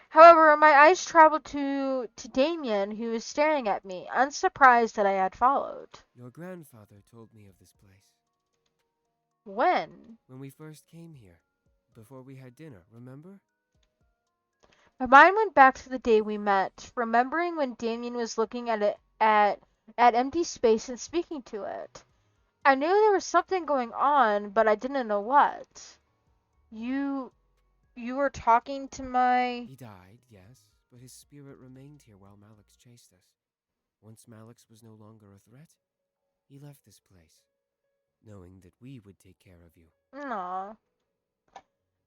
However, my eyes traveled to Damien, who was staring at me, unsurprised that I had followed. Your grandfather told me of this place. When? When we first came here. Before we had dinner, remember? My mind went back to the day we met, remembering when Damien was looking at empty space and speaking to it. I knew there was something going on, but I didn't know what. You were talking to my... He died, yes, but his spirit remained here while Malix chased us. Once Malix was no longer a threat, he left this place, knowing that we would take care of you. Aw.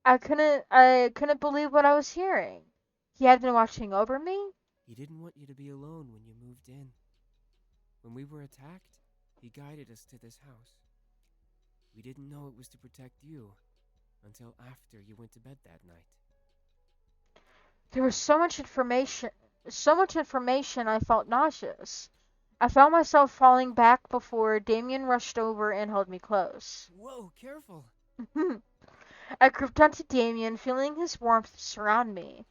I couldn't believe what I was hearing. He had been watching over me? He didn't want you to be alone when you moved in. When we were attacked, he guided us to this house. We didn't know it was to protect you until after you went to bed that night. There was so much information, I felt nauseous. I found myself falling back before Damien rushed over and held me close. Whoa, careful! I gripped onto Damien, feeling his warmth surround me.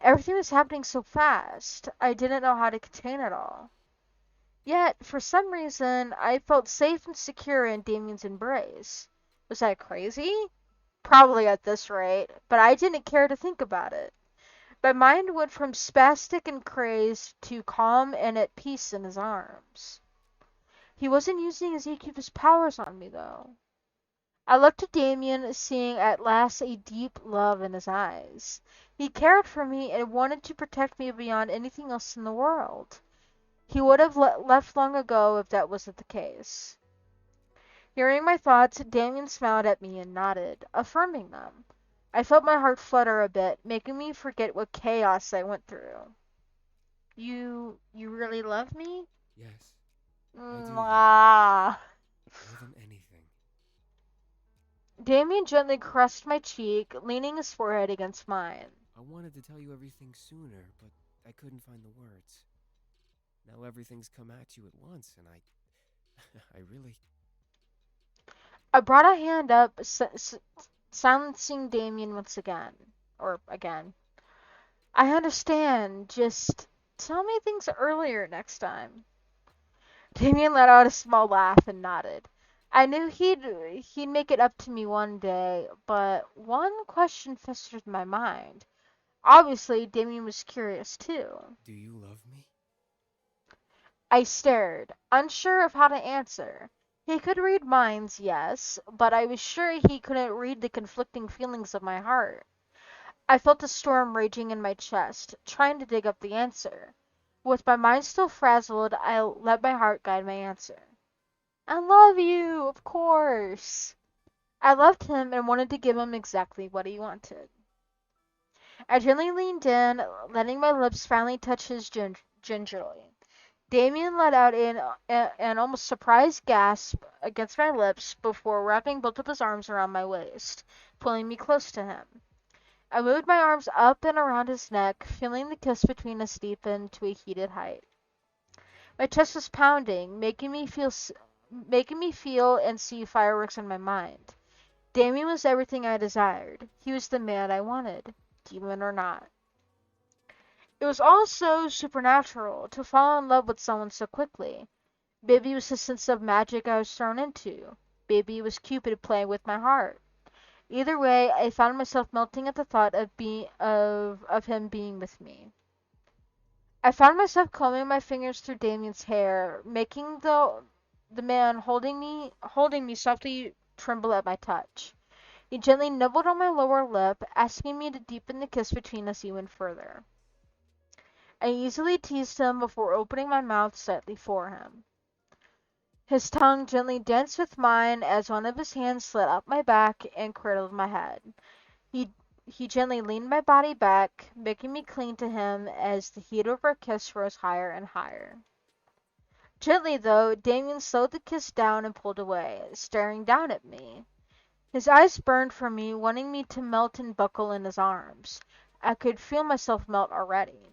Everything was happening so fast, I didn't know how to contain it all. Yet, for some reason, I felt safe and secure in Damien's embrace. Was I crazy? Probably at this rate, but I didn't care to think about it. My mind went from spastic and crazed to calm and at peace in his arms. He wasn't using his EQ's powers on me, though. I looked at Damien, seeing at last a deep love in his eyes. He cared for me and wanted to protect me beyond anything else in the world. He would have left long ago if that wasn't the case. Hearing my thoughts, Damien smiled at me and nodded, affirming them. I felt my heart flutter a bit, making me forget what chaos I went through. You really love me? Yes, I do. Mwah. More than anything. Damien gently caressed my cheek, leaning his forehead against mine. I wanted to tell you everything sooner, but I couldn't find the words. Now everything's come at you at once, and I really... I brought a hand up, silencing Damien once again. Or again. I understand. Just tell me things earlier next time. Damien let out a small laugh and nodded. I knew he'd make it up to me one day, but one question festered in my mind. Obviously, Damien was curious too. Do you love me? I stared, unsure of how to answer. He could read minds, yes, but I was sure he couldn't read the conflicting feelings of my heart. I felt a storm raging in my chest, trying to dig up the answer. With my mind still frazzled, I let my heart guide my answer. I love you, of course. I loved him and wanted to give him exactly what he wanted. I gently leaned in, letting my lips finally touch his gingerly. Damien let out an almost surprised gasp against my lips before wrapping both of his arms around my waist, pulling me close to him. I moved my arms up and around his neck, feeling the kiss between us deepen to a heated height. My chest was pounding, making me feel and see fireworks in my mind. Damien was everything I desired. He was the man I wanted, demon or not. It was all so supernatural to fall in love with someone so quickly. Maybe it was the sense of magic I was thrown into. Maybe it was Cupid playing with my heart. Either way, I found myself melting at the thought of him being with me. I found myself combing my fingers through Damien's hair, making the man holding me softly tremble at my touch. He gently nibbled on my lower lip, asking me to deepen the kiss between us even further. I easily teased him before opening my mouth slightly for him. His tongue gently danced with mine as one of his hands slid up my back and cradled my head. He gently leaned my body back, making me cling to him as the heat of our kiss rose higher and higher. Gently, though, Damien slowed the kiss down and pulled away, staring down at me. His eyes burned for me, wanting me to melt and buckle in his arms. I could feel myself melt already.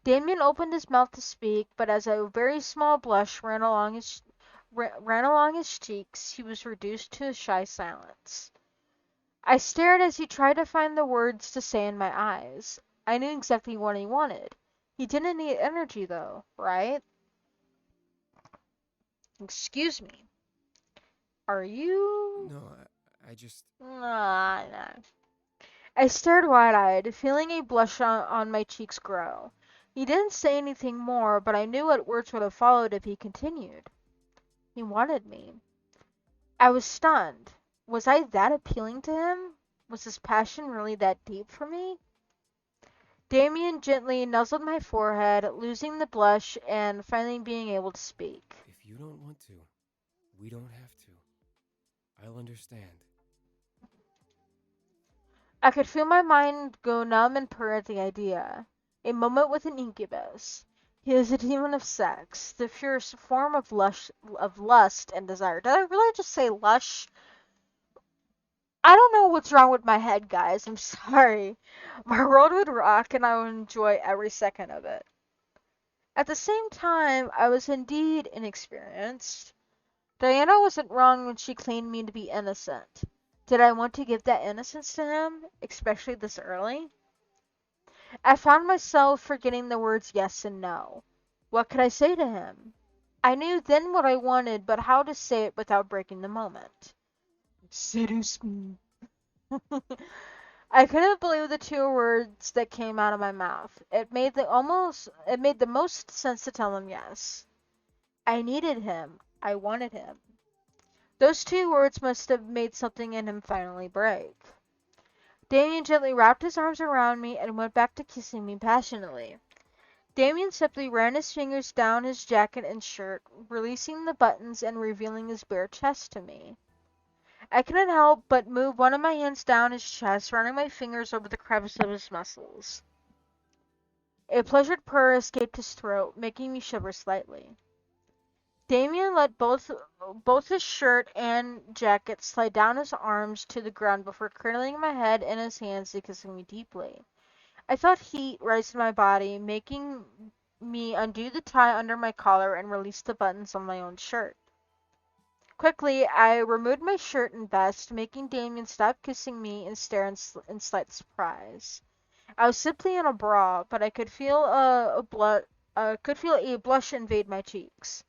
Damien opened his mouth to speak, but as a very small blush ran along his cheeks, he was reduced to a shy silence. I stared as he tried to find the words to say in my eyes. I knew exactly what he wanted. He didn't need energy, though, right? Excuse me. Are you... No, I just... Nah. I stared wide-eyed, feeling a blush on my cheeks grow. He didn't say anything more, but I knew what words would have followed if he continued. He wanted me. I was stunned. Was I that appealing to him? Was his passion really that deep for me? Damien gently nuzzled my forehead, losing the blush and finally being able to speak. If you don't want to, we don't have to. I'll understand. I could feel my mind go numb and purr at the idea. A moment with an incubus. He is a demon of sex, the purest form of lust and desire. Did I really just say lush? I don't know what's wrong with my head, guys. I'm sorry. My world would rock and I would enjoy every second of it. At the same time, I was indeed inexperienced. Diana wasn't wrong when she claimed me to be innocent. Did I want to give that innocence to him, especially this early? I found myself forgetting the words yes and no. What could I say to him? I knew then what I wanted, but how to say it without breaking the moment. Seduce me. I couldn't believe the two words that came out of my mouth. It made the most sense to tell him yes. I needed him. I wanted him. Those two words must have made something in him finally break. Damien gently wrapped his arms around me and went back to kissing me passionately. Damien simply ran his fingers down his jacket and shirt, releasing the buttons and revealing his bare chest to me. I couldn't help but move one of my hands down his chest, running my fingers over the crevice of his muscles. A pleasured purr escaped his throat, making me shiver slightly. Damien let both his shirt and jacket slide down his arms to the ground before cradling my head in his hands and kissing me deeply. I felt heat rise in my body, making me undo the tie under my collar and release the buttons on my own shirt. Quickly, I removed my shirt and vest, making Damien stop kissing me and stare in slight surprise. I was simply in a bra, but I could feel a blush invade my cheeks.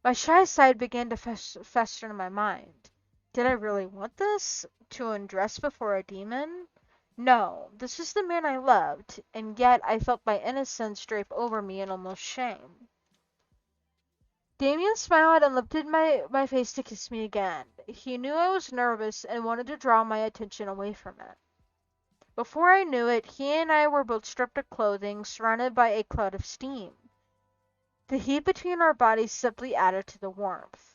My shy side began to fester in my mind. Did I really want this? To undress before a demon? No, this was the man I loved, and yet I felt my innocence drape over me in almost shame. Damien smiled and lifted my face to kiss me again. He knew I was nervous and wanted to draw my attention away from it. Before I knew it, he and I were both stripped of clothing, surrounded by a cloud of steam. The heat between our bodies simply added to the warmth.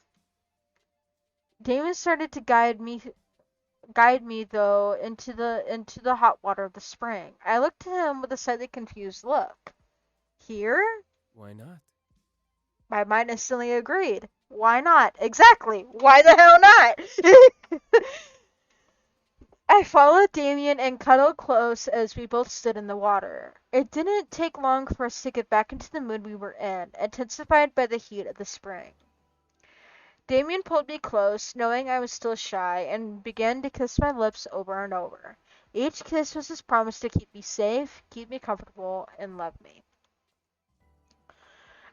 Damien started to guide me though into the hot water of the spring. I looked at him with a slightly confused look. Here? Why not? My mind instantly agreed. Why not? Exactly. Why the hell not? I followed Damien and cuddled close as we both stood in the water. It didn't take long for us to get back into the mood we were in, intensified by the heat of the spring. Damien pulled me close, knowing I was still shy, and began to kiss my lips over and over. Each kiss was his promise to keep me safe, keep me comfortable, and love me.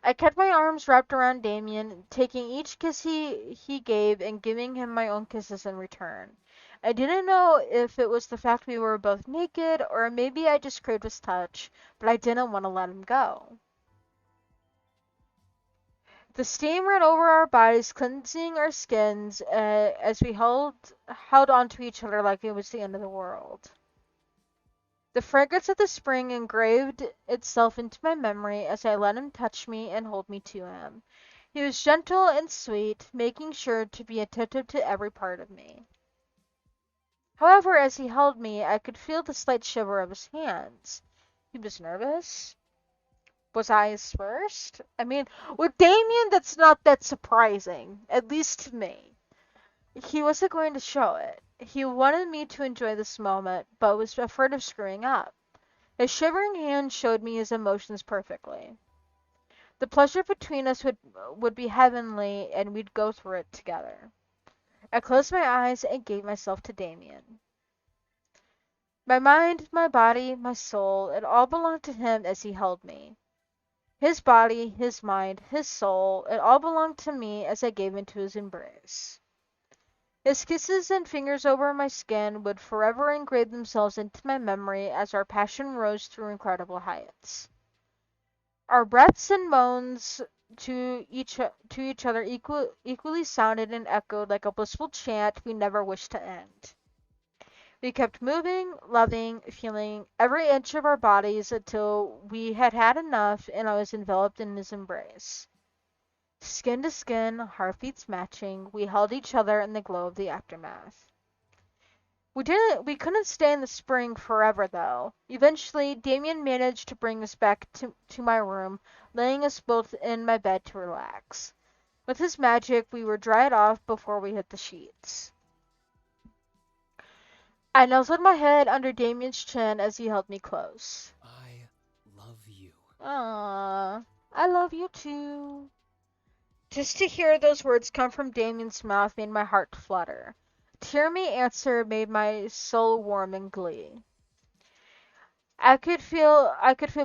I kept my arms wrapped around Damien, taking each kiss he gave and giving him my own kisses in return. I didn't know if it was the fact we were both naked, or maybe I just craved his touch, but I didn't want to let him go. The steam ran over our bodies, cleansing our skins as we held onto each other like it was the end of the world. The fragrance of the spring engraved itself into my memory as I let him touch me and hold me to him. He was gentle and sweet, making sure to be attentive to every part of me. However, as he held me, I could feel the slight shiver of his hands. He was nervous. Was I his first? I mean, with Damien, that's not that surprising, at least to me. He wasn't going to show it. He wanted me to enjoy this moment, but was afraid of screwing up. His shivering hand showed me his emotions perfectly. The pleasure between us would be heavenly, and we'd go through it together. I closed my eyes and gave myself to Damien. My mind, my body, my soul, it all belonged to him as he held me. His body, his mind, his soul, it all belonged to me as I gave into his embrace. His kisses and fingers over my skin would forever engrave themselves into my memory as our passion rose through incredible heights. Our breaths and moans to each other equally sounded and echoed like a blissful chant we never wished to end. We kept moving, loving, feeling every inch of our bodies until we had had enough and I was enveloped in his embrace. Skin to skin, heartbeats matching, we held each other in the glow of the aftermath. We couldn't stay in the spring forever though. Eventually, Damien managed to bring us back to my room, laying us both in my bed to relax. With his magic, we were dried off before we hit the sheets. I nuzzled my head under Damien's chin as he held me close. I love you. Aww, I love you too. Just to hear those words come from Damien's mouth made my heart flutter. Tear-me answer made my soul warm in glee. I could feel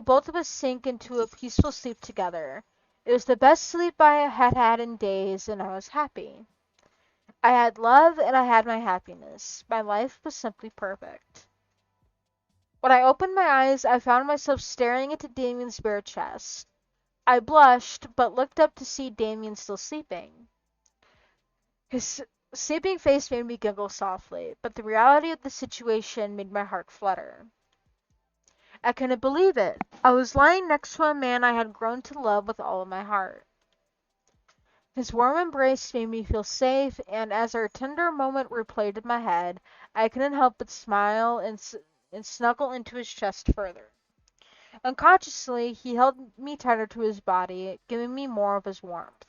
both of us sink into a peaceful sleep together. It was the best sleep I had had in days, and I was happy. I had love and I had my happiness. My life was simply perfect. When I opened my eyes, I found myself staring into Damien's bare chest. I blushed, but looked up to see Damien still sleeping. His sleeping face made me giggle softly, but the reality of the situation made my heart flutter. I couldn't believe it. I was lying next to a man I had grown to love with all of my heart. His warm embrace made me feel safe, and as our tender moment replayed in my head, I couldn't help but smile and snuggle into his chest further. Unconsciously, he held me tighter to his body, giving me more of his warmth.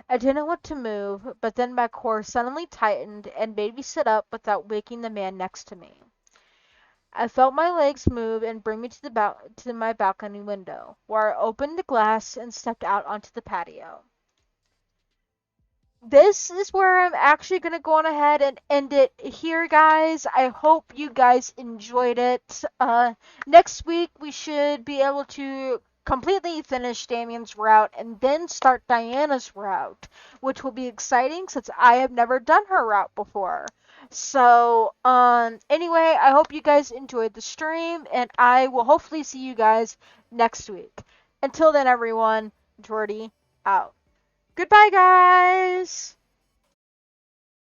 I didn't want to move, but then my core suddenly tightened and made me sit up without waking the man next to me. I felt my legs move and bring me to my balcony window, where I opened the glass and stepped out onto the patio. this is where I'm actually going to go on ahead and end it here, guys. I hope you guys enjoyed it. Next week, we should be able to completely finish Damien's route and then start Diana's route, which will be exciting since I have never done her route before. So, anyway, I hope you guys enjoyed the stream, and I will hopefully see you guys next week. Until then, everyone, Jordy out. Goodbye, guys!